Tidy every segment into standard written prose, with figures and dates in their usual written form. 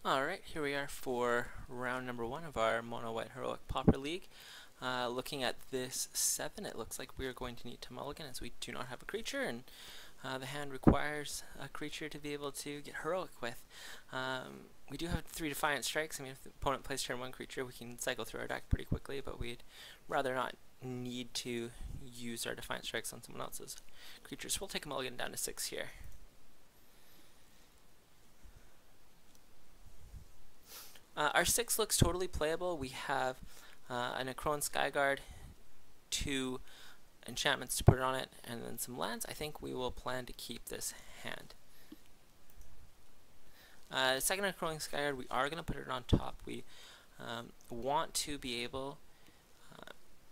Alright, here we are for round number 1 of our Mono White Heroic Pauper League. Looking at this 7, it looks like we are going to need to mulligan as we do not have a creature, and the hand requires a creature to be able to get heroic with. We do have 3 Defiant Strikes. I mean, if the opponent plays turn 1 creature, we can cycle through our deck pretty quickly, but we'd rather not need to use our Defiant Strikes on someone else's creatures. So we'll take a mulligan down to 6 here. Our 6 looks totally playable. We have a Necron Skyguard, 2 enchantments to put on it, and then some lands. I think we will plan to keep this hand. Second Necron Skyguard, we are going to put it on top. We want to be able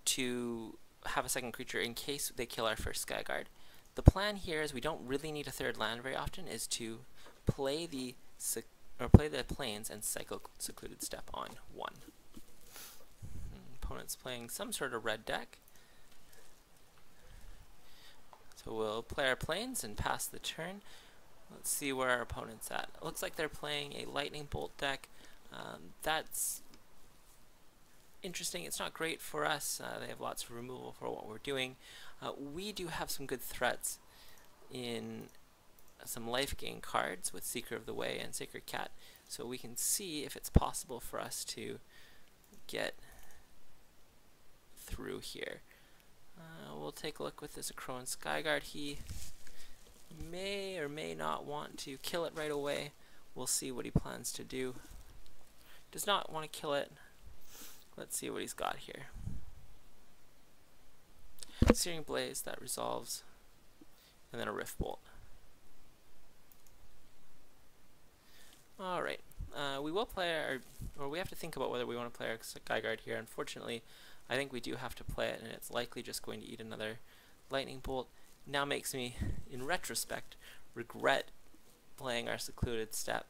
to have a second creature in case they kill our first Skyguard. The plan here is we don't really need a third land very often, is to play the plains and cycle Secluded Steppe on 1. Opponent's playing some sort of red deck. So we'll play our plains and pass the turn. Let's see where our opponent's at. It looks like they're playing a lightning bolt deck. That's interesting. It's not great for us. They have lots of removal for what we're doing. We do have some good threats in some life gain cards with Seeker of the Way and Sacred Cat, so we can see if it's possible for us to get through here. We'll take a look with this Necron Skyguard. He may or may not want to kill it right away. We'll see what he plans to do. Does not want to kill it. Let's see what he's got here. Searing Blaze, that resolves, and then a Rift Bolt. Alright, we will play or we have to think about whether we want to play our Skyguard here. Unfortunately, I think we do have to play it, and it's likely just going to eat another Lightning Bolt. Now makes me, in retrospect, regret playing our Secluded Steppe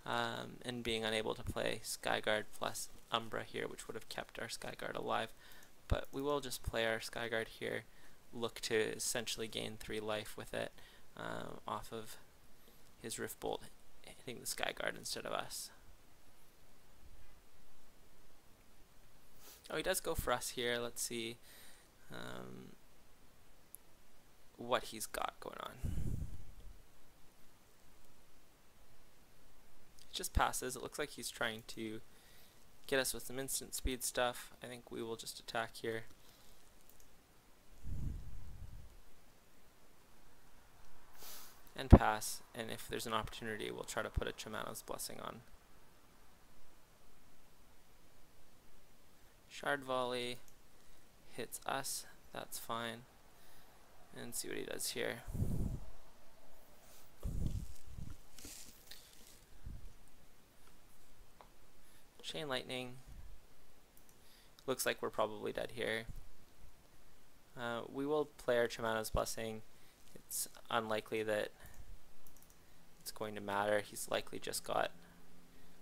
and being unable to play Skyguard plus Umbra here, which would have kept our Skyguard alive. But we will just play our Skyguard here, look to essentially gain 3 life with it off of his Rift Bolt hitting the Skyguard instead of us. Oh, he does go for us here. Let's see what he's got going on. It just passes. It looks like he's trying to get us with some instant speed stuff. I think we will just attack here. And pass, and if there's an opportunity, we'll try to put a Chamano's Blessing on. Shard Volley hits us, that's fine. And see what he does here. Chain Lightning. Looks like we're probably dead here. We will play our Chamano's Blessing. It's unlikely that it's going to matter. He's likely just got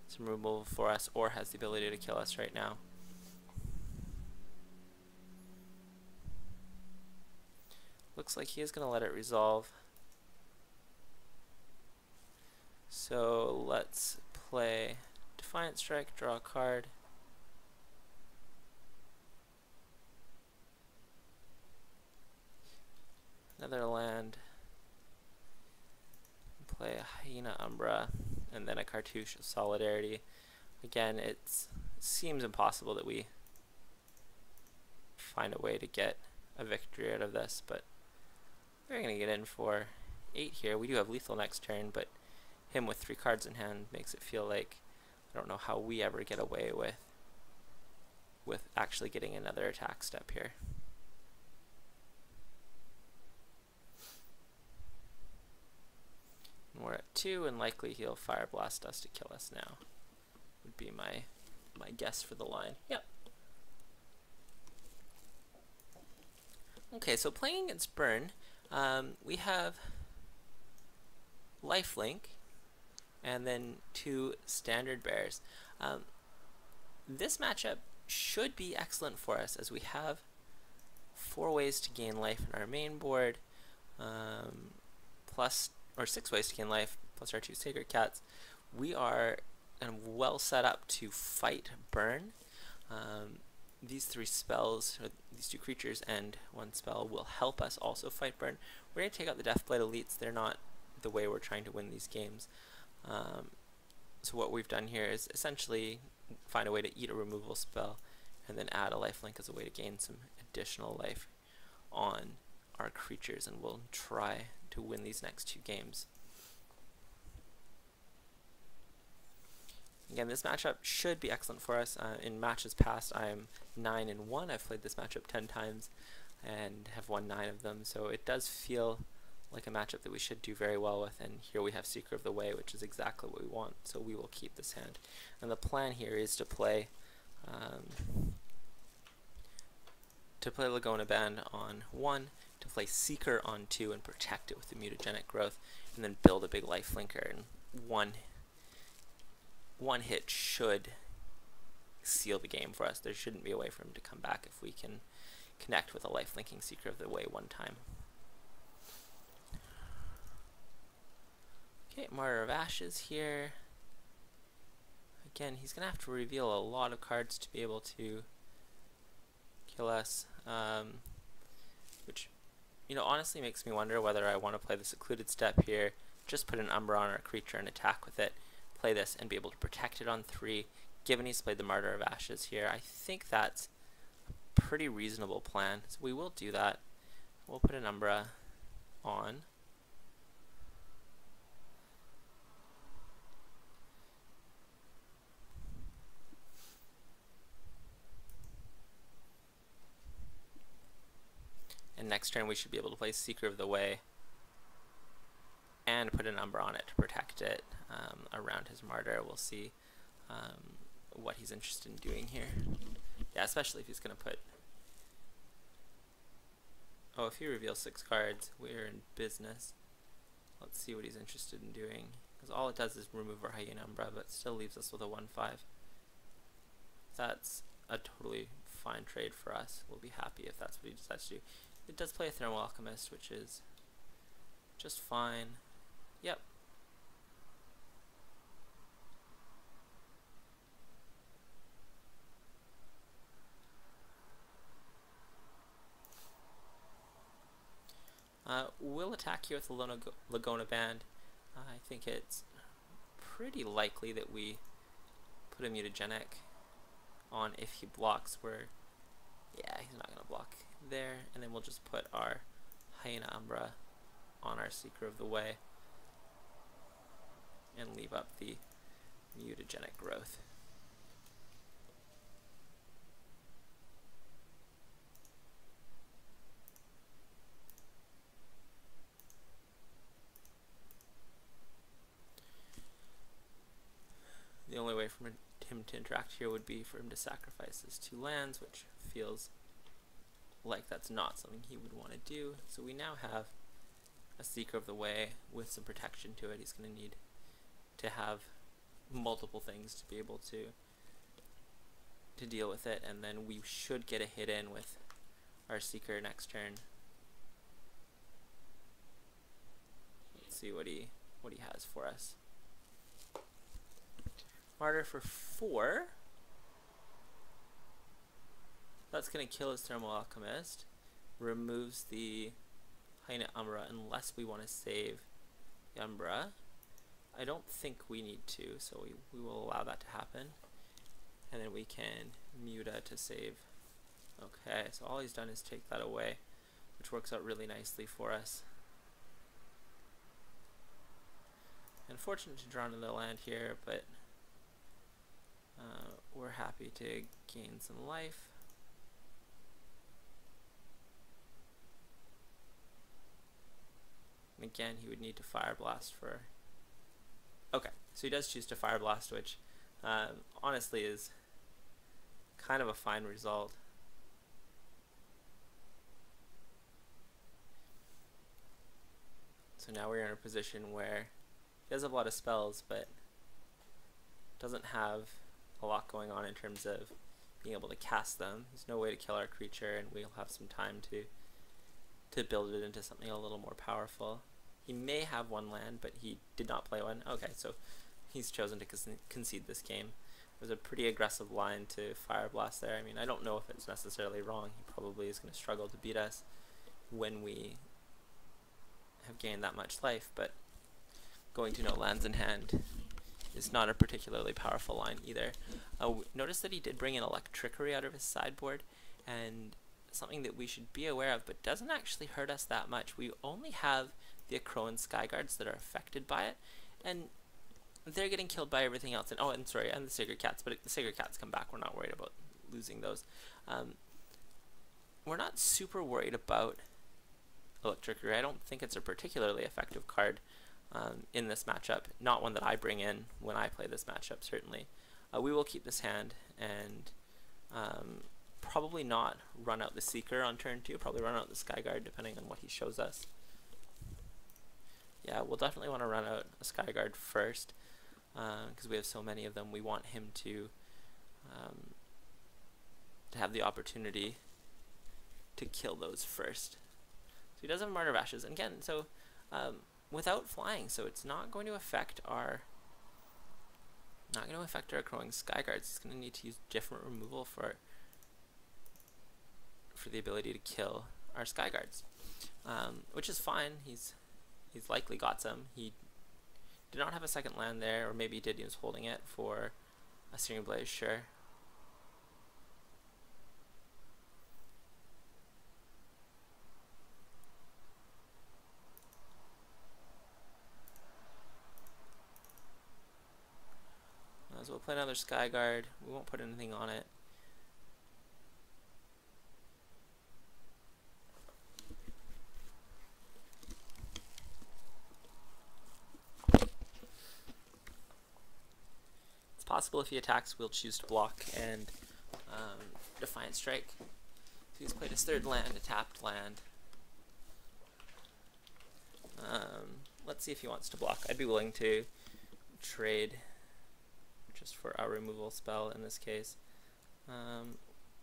some removal for us or has the ability to kill us right now. Looks like he is going to let it resolve. So let's play Defiant Strike, draw a card. Another land. Play a Hyena Umbra, and then a Cartouche of Solidarity. Again, it seems impossible that we find a way to get a victory out of this, but we're going to get in for 8 here. We do have lethal next turn, but him with 3 cards in hand makes it feel like I don't know how we ever get away with actually getting another attack step here. We're at 2, and likely he'll Fire Blast us to kill us now. Would be my guess for the line. Yep. Okay, so playing against Burn, we have Lifelink, and then 2 Standard Bears. This matchup should be excellent for us, as we have 4 ways to gain life in our main board, plus 6 ways to gain life, plus our 2 Sacred Cats. We are and well set up to fight burn. These three spells, or these two creatures and one spell, will help us also fight burn. We're going to take out the Deathblight Elites. They're not the way we're trying to win these games. So what we've done here is essentially find a way to eat a removal spell and then add a lifelink as a way to gain some additional life on our creatures, and we'll try to win these next two games. Again, this matchup should be excellent for us. In matches past, I am 9-1. I've played this matchup 10 times and have won 9 of them, so it does feel like a matchup that we should do very well with. And here we have Seeker of the Way, which is exactly what we want, so we will keep this hand. And the plan here is to play Lagona Band on 1, to play Seeker on 2 and protect it with the mutagenic growth, and then build a big lifelinker. And one hit should seal the game for us. There shouldn't be a way for him to come back if we can connect with a lifelinking Seeker of the Way one time. Okay, Martyr of Ashes here. Again, he's going to have to reveal a lot of cards to be able to kill us, which, you know, honestly makes me wonder whether I want to play the Secluded Step here, just put an Umbra on our creature and attack with it, play this and be able to protect it on 3, given he's played the Martyr of Ashes here. I think that's a pretty reasonable plan, so we will do that. We'll put an Umbra on. And next turn we should be able to play Seeker of the Way and put an Umbra on it to protect it around his Martyr. We'll see what he's interested in doing here. Yeah, especially if he's going to put... Oh, if he reveals 6 cards, we're in business. Let's see what he's interested in doing. Because all it does is remove our Hyena Umbra, but still leaves us with a 1/5. That's a totally fine trade for us. We'll be happy if that's what he decides to do. It does play a Thermal Alchemist, which is just fine. Yep. We'll attack here with the Lagona Band. I think it's pretty likely that we put a mutagenic on if he blocks. Yeah, he's not going to block there. And then we'll just put our Hyena Umbra on our Seeker of the Way and leave up the mutagenic growth. The only way for him to interact here would be for him to sacrifice his 2 lands, which feels like that's not something he would want to do. So we now have a Seeker of the Way with some protection to it. He's going to need to have multiple things to be able to deal with it, and then we should get a hit in with our Seeker next turn. Let's see what he has for us. Martyr for 4. That's going to kill his Thermal Alchemist. Removes the Hyena Umbra unless we want to save the Umbra. I don't think we need to, so we will allow that to happen. And then we can Muta to save. Okay, so all he's done is take that away, which works out really nicely for us. Unfortunate to draw another land here, but we're happy to gain some life. And again, he would need to Fire Blast for... Okay, so he does choose to Fire Blast, which honestly is kind of a fine result. So now we're in a position where he does have a lot of spells, but doesn't have a lot going on in terms of being able to cast them. There's no way to kill our creature, and we'll have some time to build it into something a little more powerful. He may have 1 land, but he did not play one. Okay, so he's chosen to concede this game. It was a pretty aggressive line to Fire Blast there. I mean, I don't know if it's necessarily wrong. He probably is going to struggle to beat us when we have gained that much life, but going to no lands in hand is not a particularly powerful line either. Notice that he did bring in Electrickery out of his sideboard, and something that we should be aware of, but doesn't actually hurt us that much. We only have the Akroan Skyguards that are affected by it, and they're getting killed by everything else. And and the Sacred Cats, but the Sacred Cats come back. We're not worried about losing those. We're not super worried about Electrickery. I don't think it's a particularly effective card in this matchup. Not one that I bring in when I play this matchup, certainly. We will keep this hand and probably not run out the Seeker on turn 2, probably run out the Skyguard depending on what he shows us. Yeah, we'll definitely want to run out a Skyguard first because we have so many of them. We want him to have the opportunity to kill those first. So he does have Martyr of Ashes. And again, so without flying, so it's not going to affect our Crowing Skyguards. He's going to need to use different removal for the ability to kill our Skyguards, which is fine. He's likely got some. He did not have a second land there, or maybe he did. He was holding it for a Searing Blaze, sure. So we'll play another Skyguard. We won't put anything on it. It's possible if he attacks, we'll choose to block and Defiant Strike. So he's played his third land, a tapped land. Let's see if he wants to block. I'd be willing to trade just for our removal spell in this case.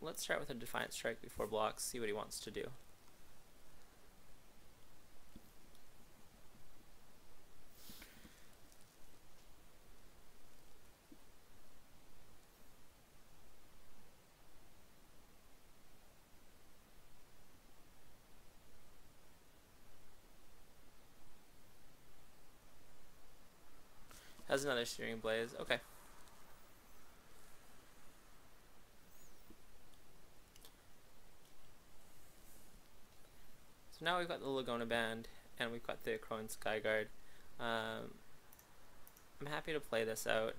Let's start with a Defiant Strike before blocks, see what he wants to do. Has another Searing Blaze, okay. So now we've got the Laguna Band, and we've got the Akroan Skyguard. I'm happy to play this out,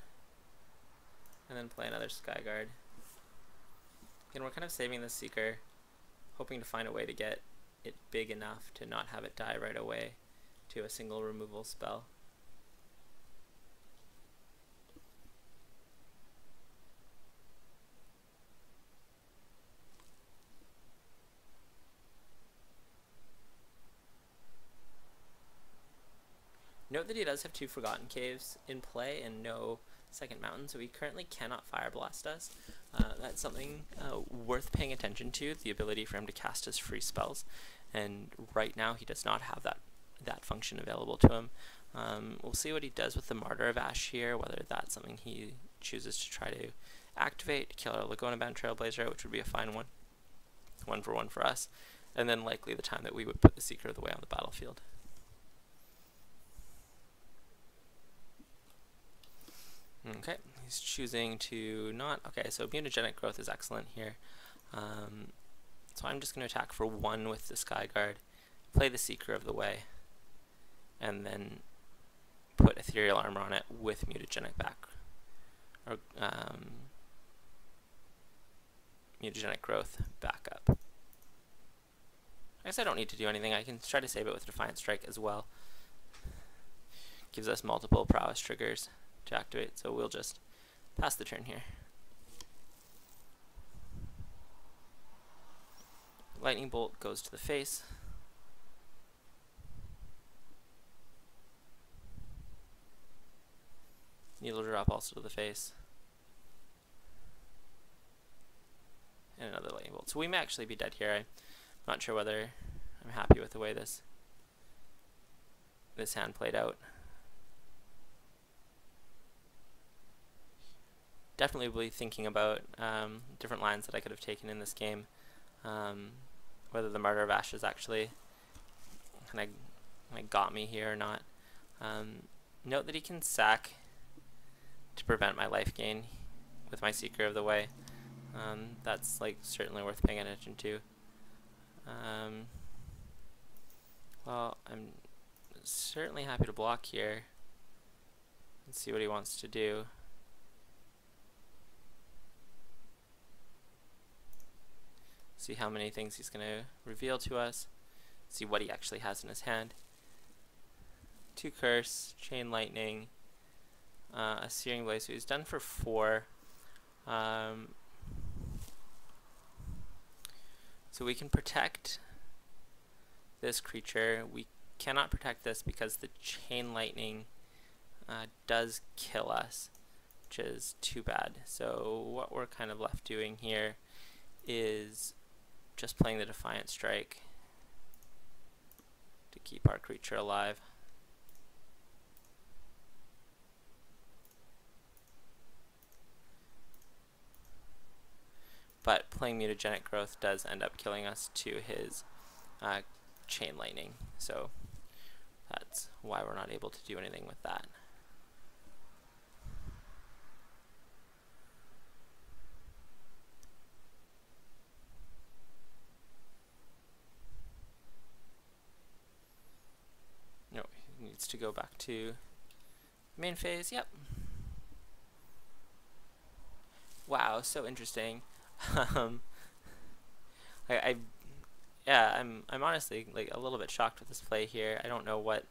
and then play another Skyguard. Again, we're kind of saving the Seeker, hoping to find a way to get it big enough to not have it die right away to a single removal spell. Note that he does have 2 Forgotten Caves in play and no second mountain, so he currently cannot Fire Blast us. That's something worth paying attention to, the ability for him to cast his free spells, and right now he does not have that function available to him. We'll see what he does with the Martyr of Ash here, whether that's something he chooses to try to activate to kill our Laguna Band Trailblazer, which would be a fine one. 1-for-1 for us, and then likely the time that we would put the Seeker of the Way on the battlefield. Okay, he's choosing to not... Okay, so Mutagenic Growth is excellent here. So I'm just going to attack for 1 with the Skyguard, play the Seeker of the Way, and then put Ethereal Armor on it with Mutagenic back. Or Mutagenic Growth back up. I guess I don't need to do anything. I can try to save it with Defiant Strike as well. Gives us multiple prowess triggers to activate, so we'll just pass the turn here. Lightning Bolt goes to the face. Needle Drop also to the face. And another Lightning Bolt. So we may actually be dead here. I'm not sure whether I'm happy with the way this hand played out. definitely be thinking about different lines that I could have taken in this game. Whether the Martyr of Ashes actually kind of got me here or not. Note that he can sack to prevent my life gain with my Seeker of the Way. That's like certainly worth paying attention to. Well, I'm certainly happy to block here and see what he wants to do. See how many things he's going to reveal to us. See what he actually has in his hand. 2 Curse, Chain Lightning, a Searing Blade, so he's done for 4. So we can protect this creature. We cannot protect this because the Chain Lightning does kill us, which is too bad. So what we're kind of left doing here is just playing the Defiant Strike to keep our creature alive. But playing Mutagenic Growth does end up killing us to his Chain Lightning, so that's why we're not able to do anything with that. No, he needs to go back to main phase. Yep. Wow, so interesting. I'm honestly like a little bit shocked with this play here. I don't know what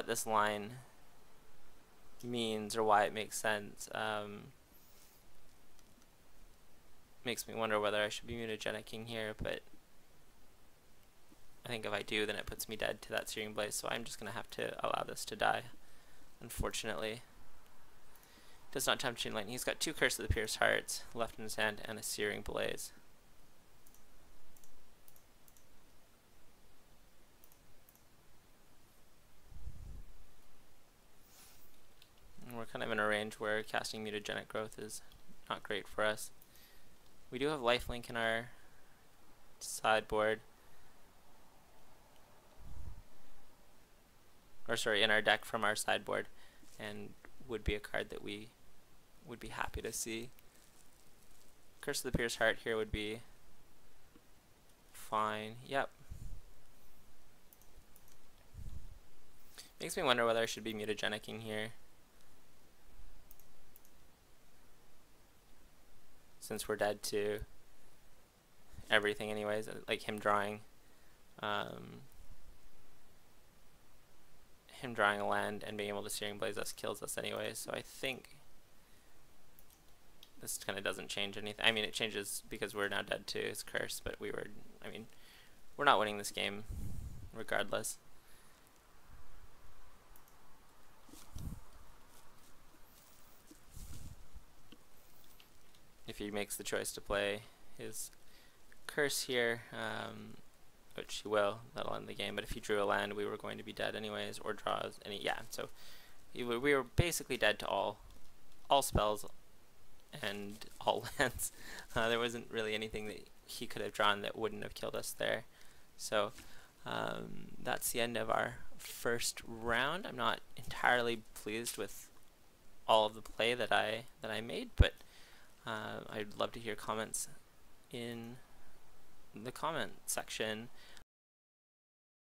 this line means or why it makes sense. Makes me wonder whether I should be mutagenicing here, but I think if I do, then it puts me dead to that Searing Blaze, so I'm just gonna have to allow this to die, unfortunately. Does not time Chain Lightning. He's got 2 Curse of the Pierced Hearts left in his hand and a Searing Blaze. And we're kind of in a range where casting Mutagenic Growth is not great for us. We do have Lifelink in our sideboard. Or sorry, in our deck from our sideboard, and would be a card that we would be happy to see. Curse of the Pierced Heart here would be fine. Yep. Makes me wonder whether I should be mutagenicing here, since we're dead to everything anyways, like him drawing a land and being able to Searing Blaze us kills us anyways, so I think this kind of doesn't change anything. I mean, it changes because we're now dead to his curse, but we're not winning this game regardless. If he makes the choice to play his curse here, which he will, that'll end the game, but if he drew a land, we were going to be dead anyways, or draws any, yeah, so we were basically dead to all spells and all lands. There wasn't really anything that he could have drawn that wouldn't have killed us there. So that's the end of our first round. I'm not entirely pleased with all of the play that I made, but I'd love to hear comments in the comment section.